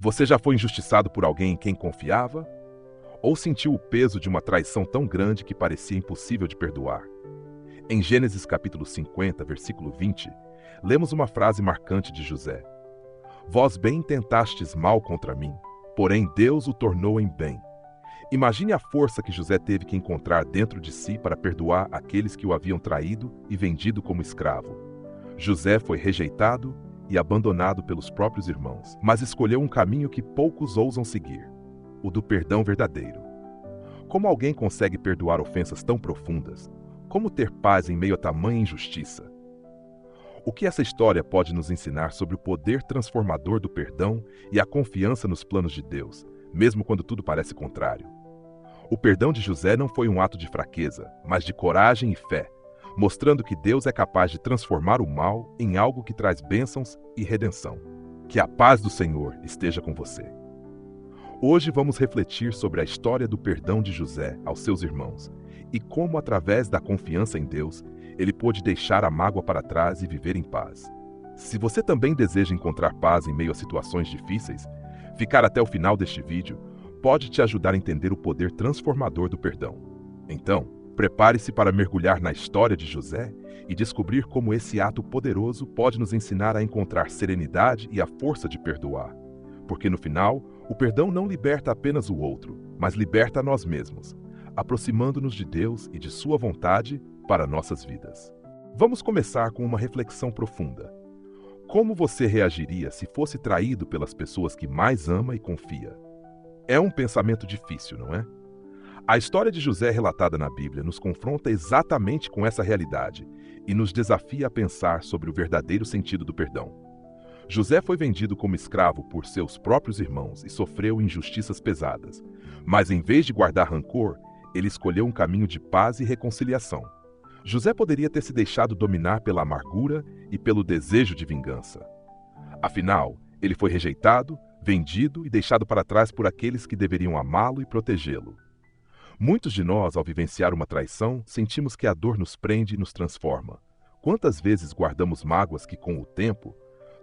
Você já foi injustiçado por alguém em quem confiava? Ou sentiu o peso de uma traição tão grande que parecia impossível de perdoar? Em Gênesis capítulo 50, versículo 20, lemos uma frase marcante de José. Vós bem intentastes mal contra mim, porém Deus o tornou em bem. Imagine a força que José teve que encontrar dentro de si para perdoar aqueles que o haviam traído e vendido como escravo. José foi rejeitado e abandonado pelos próprios irmãos, mas escolheu um caminho que poucos ousam seguir, o do perdão verdadeiro. Como alguém consegue perdoar ofensas tão profundas? Como ter paz em meio a tamanha injustiça? O que essa história pode nos ensinar sobre o poder transformador do perdão e a confiança nos planos de Deus, mesmo quando tudo parece contrário? O perdão de José não foi um ato de fraqueza, mas de coragem e fé, mostrando que Deus é capaz de transformar o mal em algo que traz bênçãos e redenção. Que a paz do Senhor esteja com você. Hoje vamos refletir sobre a história do perdão de José aos seus irmãos e como, através da confiança em Deus, ele pôde deixar a mágoa para trás e viver em paz. Se você também deseja encontrar paz em meio a situações difíceis, ficar até o final deste vídeo pode te ajudar a entender o poder transformador do perdão. Então, prepare-se para mergulhar na história de José e descobrir como esse ato poderoso pode nos ensinar a encontrar serenidade e a força de perdoar. Porque no final, o perdão não liberta apenas o outro, mas liberta a nós mesmos, aproximando-nos de Deus e de sua vontade para nossas vidas. Vamos começar com uma reflexão profunda. Como você reagiria se fosse traído pelas pessoas que mais ama e confia? É um pensamento difícil, não é? A história de José relatada na Bíblia nos confronta exatamente com essa realidade e nos desafia a pensar sobre o verdadeiro sentido do perdão. José foi vendido como escravo por seus próprios irmãos e sofreu injustiças pesadas, mas em vez de guardar rancor, ele escolheu um caminho de paz e reconciliação. José poderia ter se deixado dominar pela amargura e pelo desejo de vingança. Afinal, ele foi rejeitado, vendido e deixado para trás por aqueles que deveriam amá-lo e protegê-lo. Muitos de nós, ao vivenciar uma traição, sentimos que a dor nos prende e nos transforma. Quantas vezes guardamos mágoas que, com o tempo,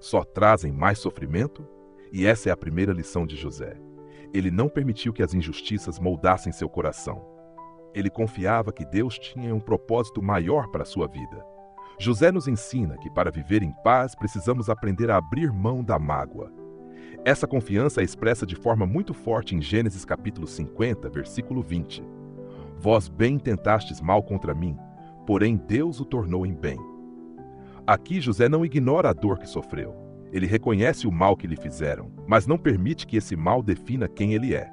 só trazem mais sofrimento? E essa é a primeira lição de José. Ele não permitiu que as injustiças moldassem seu coração. Ele confiava que Deus tinha um propósito maior para a sua vida. José nos ensina que, para viver em paz, precisamos aprender a abrir mão da mágoa. Essa confiança é expressa de forma muito forte em Gênesis capítulo 50, versículo 20. Vós bem intentastes mal contra mim, porém Deus o tornou em bem. Aqui José não ignora a dor que sofreu. Ele reconhece o mal que lhe fizeram, mas não permite que esse mal defina quem ele é.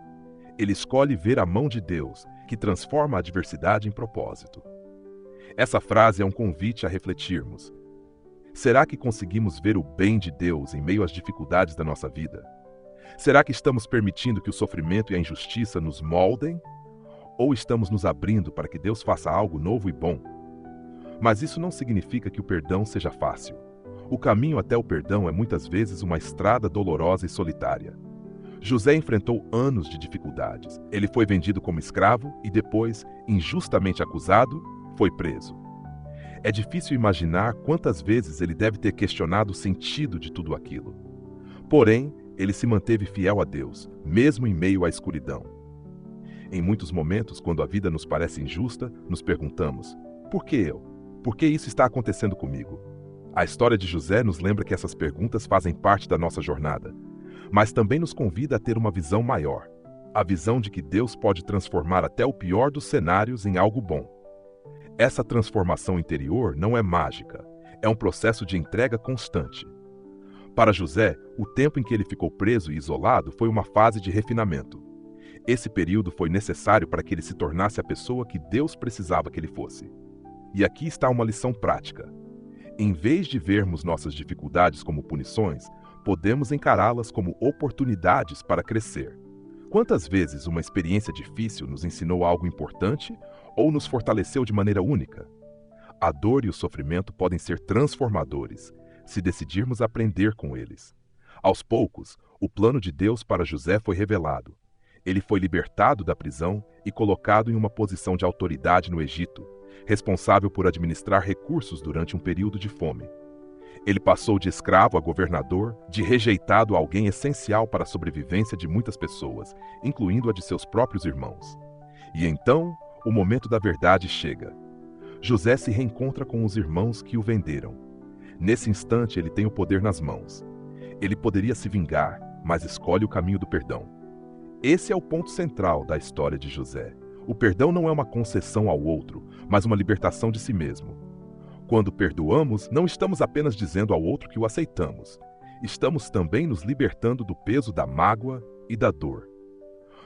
Ele escolhe ver a mão de Deus, que transforma a adversidade em propósito. Essa frase é um convite a refletirmos. Será que conseguimos ver o bem de Deus em meio às dificuldades da nossa vida? Será que estamos permitindo que o sofrimento e a injustiça nos moldem? Ou estamos nos abrindo para que Deus faça algo novo e bom? Mas isso não significa que o perdão seja fácil. O caminho até o perdão é muitas vezes uma estrada dolorosa e solitária. José enfrentou anos de dificuldades. Ele foi vendido como escravo e depois, injustamente acusado, foi preso. É difícil imaginar quantas vezes ele deve ter questionado o sentido de tudo aquilo. Porém, ele se manteve fiel a Deus, mesmo em meio à escuridão. Em muitos momentos, quando a vida nos parece injusta, nos perguntamos: por que eu? Por que isso está acontecendo comigo? A história de José nos lembra que essas perguntas fazem parte da nossa jornada, mas também nos convida a ter uma visão maior, a visão de que Deus pode transformar até o pior dos cenários em algo bom. Essa transformação interior não é mágica, é um processo de entrega constante. Para José, o tempo em que ele ficou preso e isolado foi uma fase de refinamento. Esse período foi necessário para que ele se tornasse a pessoa que Deus precisava que ele fosse. E aqui está uma lição prática. Em vez de vermos nossas dificuldades como punições, podemos encará-las como oportunidades para crescer. Quantas vezes uma experiência difícil nos ensinou algo importante ou nos fortaleceu de maneira única? A dor e o sofrimento podem ser transformadores, se decidirmos aprender com eles. Aos poucos, o plano de Deus para José foi revelado. Ele foi libertado da prisão e colocado em uma posição de autoridade no Egito, responsável por administrar recursos durante um período de fome. Ele passou de escravo a governador, de rejeitado a alguém essencial para a sobrevivência de muitas pessoas, incluindo a de seus próprios irmãos. E então, o momento da verdade chega. José se reencontra com os irmãos que o venderam. Nesse instante, ele tem o poder nas mãos. Ele poderia se vingar, mas escolhe o caminho do perdão. Esse é o ponto central da história de José. O perdão não é uma concessão ao outro, mas uma libertação de si mesmo. Quando perdoamos, não estamos apenas dizendo ao outro que o aceitamos. Estamos também nos libertando do peso da mágoa e da dor.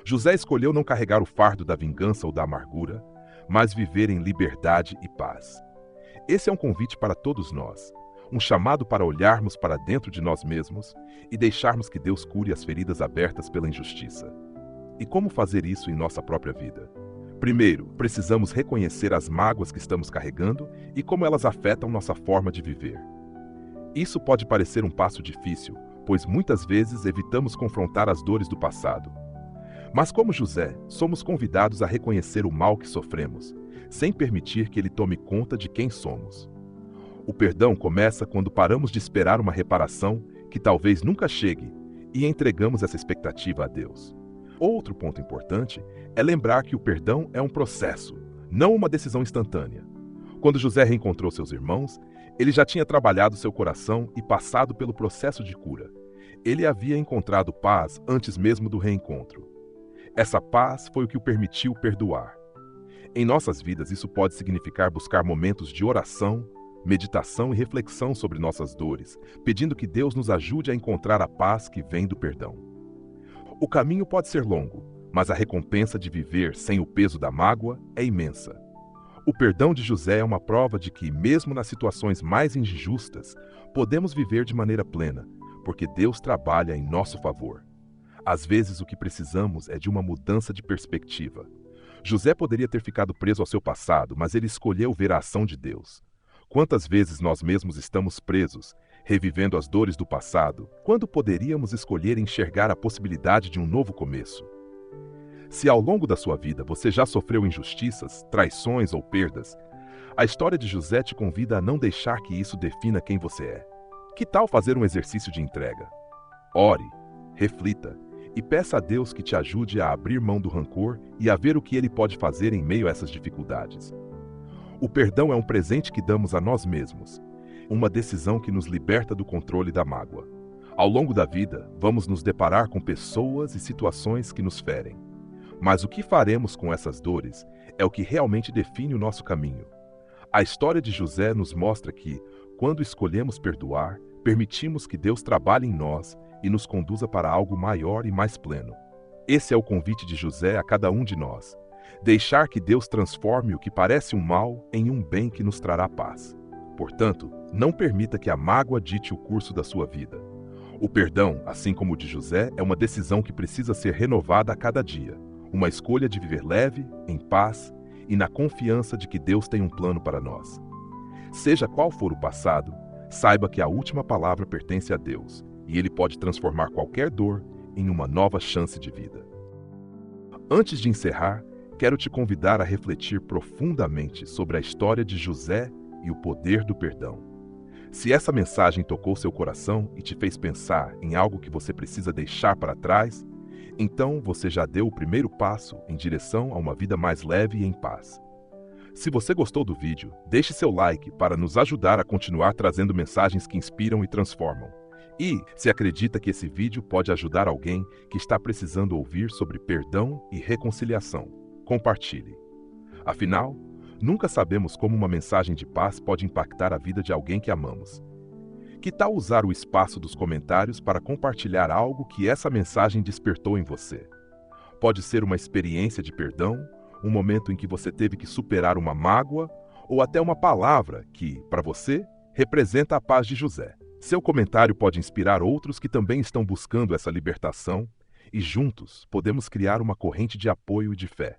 José escolheu não carregar o fardo da vingança ou da amargura, mas viver em liberdade e paz. Esse é um convite para todos nós, um chamado para olharmos para dentro de nós mesmos e deixarmos que Deus cure as feridas abertas pela injustiça. E como fazer isso em nossa própria vida? Primeiro, precisamos reconhecer as mágoas que estamos carregando e como elas afetam nossa forma de viver. Isso pode parecer um passo difícil, pois muitas vezes evitamos confrontar as dores do passado. Mas como José, somos convidados a reconhecer o mal que sofremos, sem permitir que ele tome conta de quem somos. O perdão começa quando paramos de esperar uma reparação que talvez nunca chegue e entregamos essa expectativa a Deus. Outro ponto importante é lembrar que o perdão é um processo, não uma decisão instantânea. Quando José reencontrou seus irmãos, ele já tinha trabalhado seu coração e passado pelo processo de cura. Ele havia encontrado paz antes mesmo do reencontro. Essa paz foi o que o permitiu perdoar. Em nossas vidas, isso pode significar buscar momentos de oração, meditação e reflexão sobre nossas dores, pedindo que Deus nos ajude a encontrar a paz que vem do perdão. O caminho pode ser longo, mas a recompensa de viver sem o peso da mágoa é imensa. O perdão de José é uma prova de que, mesmo nas situações mais injustas, podemos viver de maneira plena, porque Deus trabalha em nosso favor. Às vezes, o que precisamos é de uma mudança de perspectiva. José poderia ter ficado preso ao seu passado, mas ele escolheu ver a ação de Deus. Quantas vezes nós mesmos estamos presos, revivendo as dores do passado, quando poderíamos escolher enxergar a possibilidade de um novo começo? Se ao longo da sua vida você já sofreu injustiças, traições ou perdas, a história de José te convida a não deixar que isso defina quem você é. Que tal fazer um exercício de entrega? Ore, reflita e peça a Deus que te ajude a abrir mão do rancor e a ver o que Ele pode fazer em meio a essas dificuldades. O perdão é um presente que damos a nós mesmos, uma decisão que nos liberta do controle da mágoa. Ao longo da vida, vamos nos deparar com pessoas e situações que nos ferem. Mas o que faremos com essas dores é o que realmente define o nosso caminho. A história de José nos mostra que, quando escolhemos perdoar, permitimos que Deus trabalhe em nós e nos conduza para algo maior e mais pleno. Esse é o convite de José a cada um de nós. Deixar que Deus transforme o que parece um mal em um bem que nos trará paz. Portanto, não permita que a mágoa dite o curso da sua vida. O perdão, assim como o de José, é uma decisão que precisa ser renovada a cada dia. Uma escolha de viver leve, em paz e na confiança de que Deus tem um plano para nós. Seja qual for o passado, saiba que a última palavra pertence a Deus e Ele pode transformar qualquer dor em uma nova chance de vida. Antes de encerrar, quero te convidar a refletir profundamente sobre a história de José e o poder do perdão. Se essa mensagem tocou seu coração e te fez pensar em algo que você precisa deixar para trás, então você já deu o primeiro passo em direção a uma vida mais leve e em paz. Se você gostou do vídeo, deixe seu like para nos ajudar a continuar trazendo mensagens que inspiram e transformam. E, se acredita que esse vídeo pode ajudar alguém que está precisando ouvir sobre perdão e reconciliação, compartilhe. Afinal, nunca sabemos como uma mensagem de paz pode impactar a vida de alguém que amamos. Que tal usar o espaço dos comentários para compartilhar algo que essa mensagem despertou em você? Pode ser uma experiência de perdão, um momento em que você teve que superar uma mágoa, ou até uma palavra que, para você, representa a paz de José. Seu comentário pode inspirar outros que também estão buscando essa libertação, e juntos podemos criar uma corrente de apoio e de fé.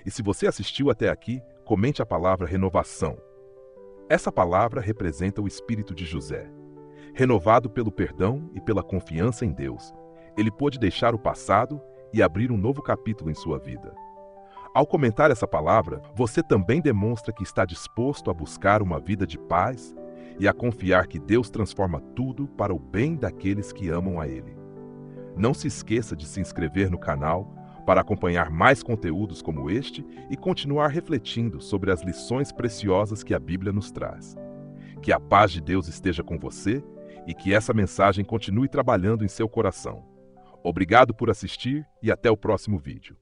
E se você assistiu até aqui, comente a palavra renovação. Essa palavra representa o espírito de José. Renovado pelo perdão e pela confiança em Deus, ele pôde deixar o passado e abrir um novo capítulo em sua vida. Ao comentar essa palavra, você também demonstra que está disposto a buscar uma vida de paz, e a confiar que Deus transforma tudo para o bem daqueles que amam a Ele. Não se esqueça de se inscrever no canal para acompanhar mais conteúdos como este e continuar refletindo sobre as lições preciosas que a Bíblia nos traz. Que a paz de Deus esteja com você e que essa mensagem continue trabalhando em seu coração. Obrigado por assistir e até o próximo vídeo.